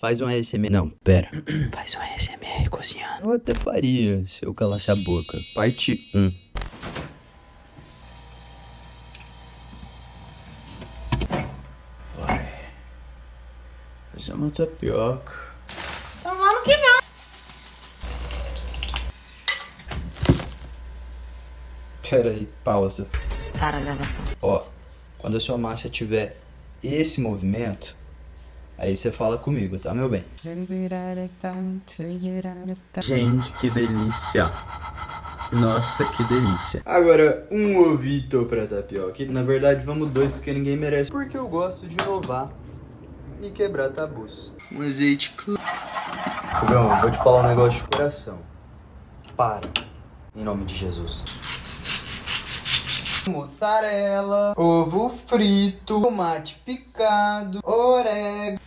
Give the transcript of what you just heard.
Faz um ASMR. Não, pera. Faz um ASMR cozinhando. Eu até faria se eu calasse a boca. Parte 1. Vai. Fazer uma tapioca. Então vamos que vamos. Pera aí, pausa. Para a gravação. Ó, quando a sua massa tiver esse movimento, aí você fala comigo, tá, meu bem? Gente, que delícia. Nossa, que delícia. Agora, um ovito pra tapioca. Na verdade, vamos dois, porque ninguém merece. Porque eu gosto de inovar e quebrar tabus. Um azeite claro. Fogão, eu vou te falar um negócio de coração. Para. Em nome de Jesus. Mussarela, ovo frito, tomate picado, orégano.